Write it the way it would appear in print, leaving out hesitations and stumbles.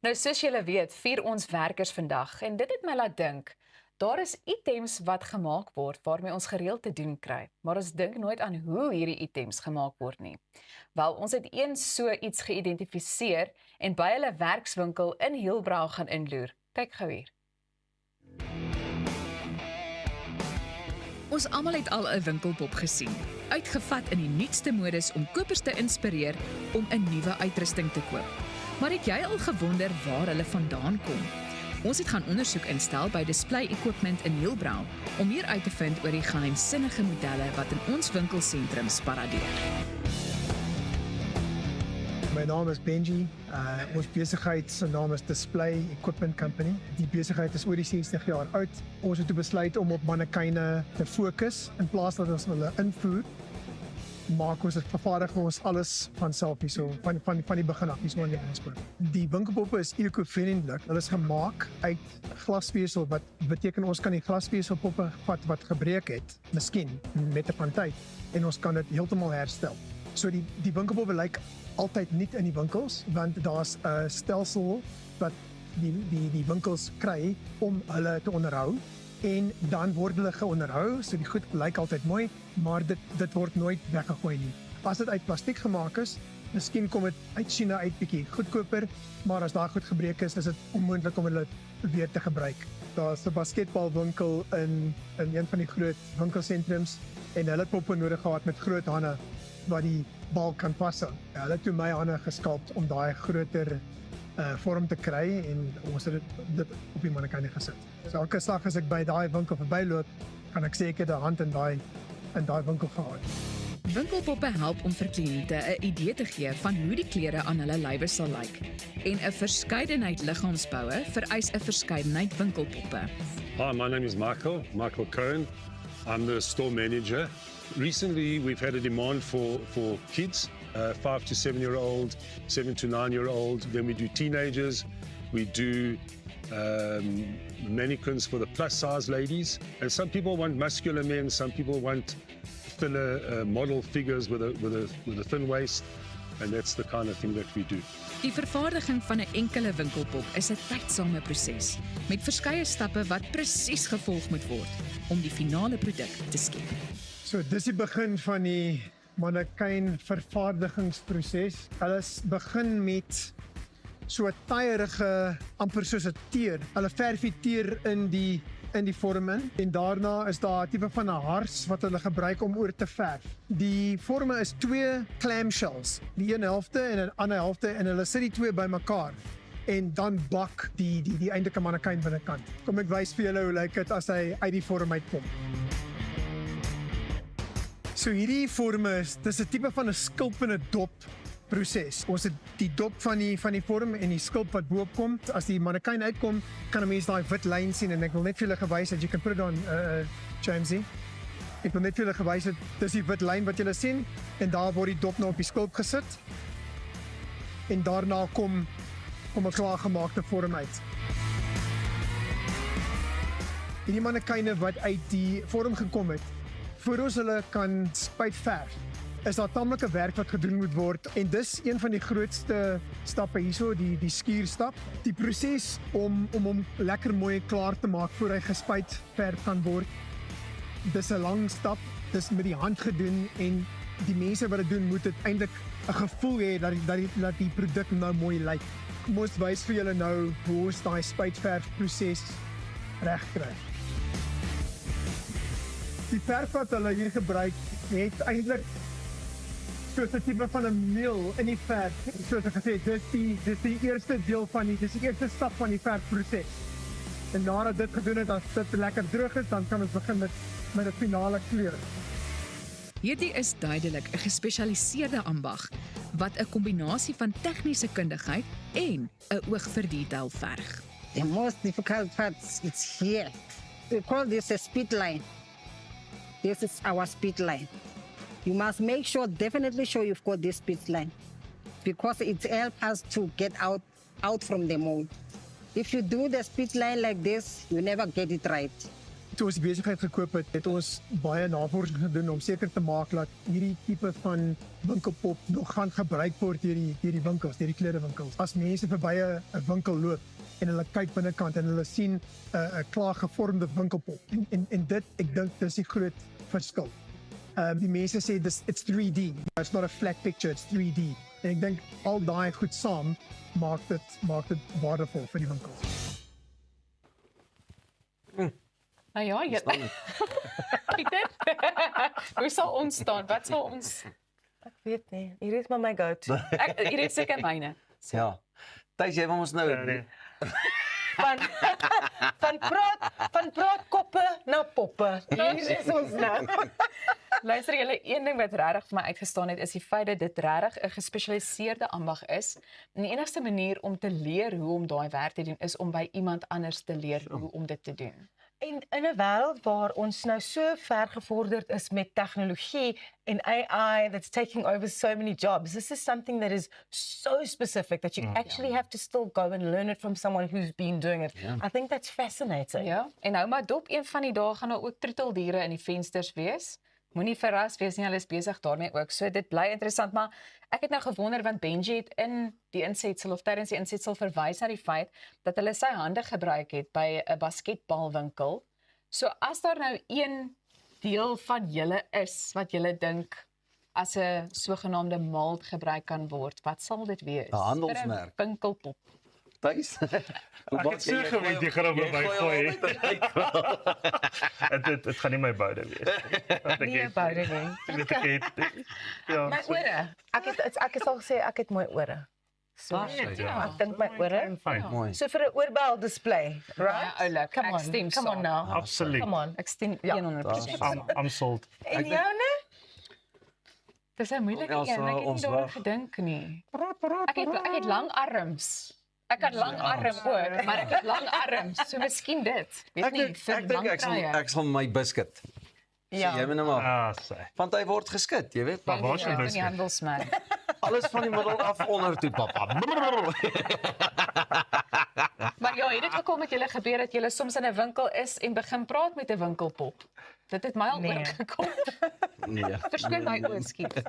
Nou, soos julle weet, vier ons werkers vandag en dit het my laat dink. Daar is items wat gemaak word waarmee ons gereeld te doen kry, maar ons dink nooit aan hoe hierdie items gemaak word nie. Wel, ons het eens so iets geïdentifiseer en by hulle werkswinkel in Hillbrow gaan inloer. Kyk gou hier. Ons almal het al 'n winkelpop gesien, uitgevat in die nuutste modes om kopers te inspireer om 'n nuwe uitrusting te koop. Maar het jy al gewonder waar hulle vandaan kom? Ons het gaan ondersoek instel by Display Equipment in Hillbrow om meer uit te vind oor die geheimsinnige modelle wat in ons winkelsentrums paradeer. My naam is Benji. Ons besigheid se naam is Display Equipment Company. Die besigheid is oor die 60 jaar oud. Ons het besluit om op mannekyne te fokus in plaas dat ons hulle invoer. Maak ons vervaardig ons alles van self hierso van die begin af hierso in Johannesburg. Die winkelpoppe is eco-vriendelijk. Hulle is gemaak uit glasvesel wat beteken ons kan die glasveselpoppe vat wat gebreek het, miskien met 'n van tyd en ons kan dit heeltemal herstel. So die winkelpoppe lyk altyd nuut in die winkels want daar's 'n stelsel wat die winkels kry om hulle te onderhou. En dan word hulle geonderhou, so die goed lyk altyd mooi, maar dit word nooit weggegooi nie. As dit uit plastiek gemaak is, miskien kom dit uit China uit bietjie goedkoper, maar as daar goed gebreek is dit onmoontlik om hulle weer te gebruik. Daar's 'n basketbalwinkel in een van die groot winkelsentrums en hulle het poppe nodig gehad met groot hande wat die bal kan pas aan. Ja, hulle het toe my hande geskalp om daai groter vorm te kry en ons het dit op die mannekyne gesit. So elke slag as ek by daai winkel verbyloop, kan ek seker 'n hand in daai winkel gehad. Winkelpoppe help om vir kliënte 'n idee te gee van hoe die klere aan hulle lywe sal lyk. En 'n verskeidenheid liggaamsboue vereis 'n verskeidenheid winkelpoppe. Hi, my name is Michael Cohen. I'm the store manager. Recently, we've had a demand for kids, 5 to 7-year-old, 7 to 9-year-old. Then we do teenagers. We do mannequins for the plus-size ladies. And some people want muscular men. Some people want thinner model figures with a thin waist. And that's the kind of thing that we do. Die vervaardiging van 'n enkele winkelpop is 'n tydsame proses met verskeie stappe wat presies gevolg moet word om die finale produk te skep. So dis die begin van die mannekyn vervaardigingsproses. Hulle begin met so 'n tyierige amper soos 'n teer. Hulle verf die teer in die vorm in en daarna is daar 'n tipe van 'n hars wat hulle gebruik om oor te verf. Die vorme is 2 clamshells, die een helfte en 'n ander helfte en hulle sit die twee bymekaar en dan bak die eintlike mannekyn binnekant. Kom ek wys vir julle hoe lyk dit as hy uit die vorm uitkom. So hierdie vorme dis 'n tipe van 'n skulp en 'n dop proses. Ons het die dop van die vorm en die skulp wat bo-op kom. As die mannekyn uitkom, kan 'n mens daai wit lyn sien en ek wil net vir julle gewys dat jy kan put it on Jamesy. Ek wil net vir julle gewys dat dis die wit lyn wat julle sien en daar word die dop nou op die skulp gesit. En daarna kom 'n klaargemaakte vorm uit. Hierdie mannekyne wat uit die vorm gekom het, voor ons hulle kan spuitverf, is daar tamelike werk wat gedoen moet word en dis een van die grootste stappe hierso, die skuurstap. Die proses om hom lekker mooi klaar te maak voor hy gespuitverf kan word. Dis 'n lang stap, dis met die hand gedoen en die mense wat dit doen moet dit eintlik 'n gevoel hê dat die produk nou mooi lyk. Kom ons wys vir julle nou hoe ons daai spuitverf proses reg kry. Die verf wat hulle hier gebruik het eintlik soos 'n tipe van 'n meel in die verf. Soos ek gesê het, dis die eerste deel dis die eerste stap van die verfproses. En nadat dit gedoen het, as dit lekker droog is, dan kan ons begin met 'n finale kleur. Hierdie is duidelik 'n gespesialiseerde ambag wat 'n kombinasie van tegniese kundigheid en 'n oog vir detail verg. The most difficult part is here. We call this a speed line. This is our speed line. You must definitely show you've got this speed line because it helps us to get out from the mold. If you do the speed line like this, you never get it right. Toe ons die besigheid gekoop het ons baie navorsing gedoen om seker te maak dat hierdie tipe van winkelpop nog gaan gebruik word deur die winkels, deur die klerewinkels. As mense verby 'n winkel loop en hulle kyk binnekant en hulle sien 'n klaar gevormde winkelpop. En dit, ek dink dis die groot verskil. Die mense sê it's 3D. It's not a flat picture, it's 3D. En ek dink al daai goed saam maak dit waardevol vir die winkels. Nou ja, Pieter, hoe sal ons staan? Wat sal ons... Ek weet nie. Hier is maar my go-to. Hier is seker myne. Ja. Thys, jy wil ons nou Van praatkoppe na poppe. Hier is ons nou. Luister julle, een ding wat regtig vir my uitgestaan het is die feit dat dit regtig 'n gespesialiseerde ambag is. En die enigste manier om te leer hoe om daai werk te doen is om by iemand anders te leer hoe om dit te doen. En in 'n wêreld waar ons nou so ver gevorderd is met tegnologie en AI that's taking over so many jobs, this is something that is so specific that you actually have to still go and learn it from someone who's been doing it. I think that's fascinating. Ja, en hou maar dop, een van die dae gaan daar ook troeteldiere in die vensters wees. Moenie verras wees nie, hulle is besig daarmee ook. So dit bly interessant, maar ek het nou gewonder want Benji het in die insetsel of tydens die insetsel verwys na die feit dat hulle sy hande gebruik het by 'n basketbalwinkel. So as daar nou een deel van julle is wat julle dink as 'n sogenaamde mold gebruik kan word, wat sal dit wees? 'n handelsmerk. 'n Winkelpop. Thys. Ek het so geweet jy gaan op my gooi. Dit gaan nie my boude wees. Nie boude nie. Ja. My ore. Ek het al gesê ek het mooi ore. So ek dink my ore. Fyn. So vir 'n oorbel display, right? Ja, oulik. Come Ek on, stem come on saam. now. Absoluut. Come on. Ek stem 100%. I'm sold. En joune? Dis 'n moeilike Ja, een. Ek het nie ons daaraan wag. gedink nie. Ek het lang arms. Ek het lang arms ook, maar ek het lang arms. So miskien dit. Weet nie, vir lang krye. ek sal my biscuit. Ja. Jy weet nou maar, Ah, sê. want hy word geskit, jy weet. Maar waar is jou Ja, die biscuit? handelsman. Alles van die middel af onder toe, papa. Maar ja, het dit gekom met julle gebeur dat julle soms in 'n winkel is en begin praat met 'n winkelpop? Dit het my al Nee. oorgekom. Nee. Verskoon my oorskiet.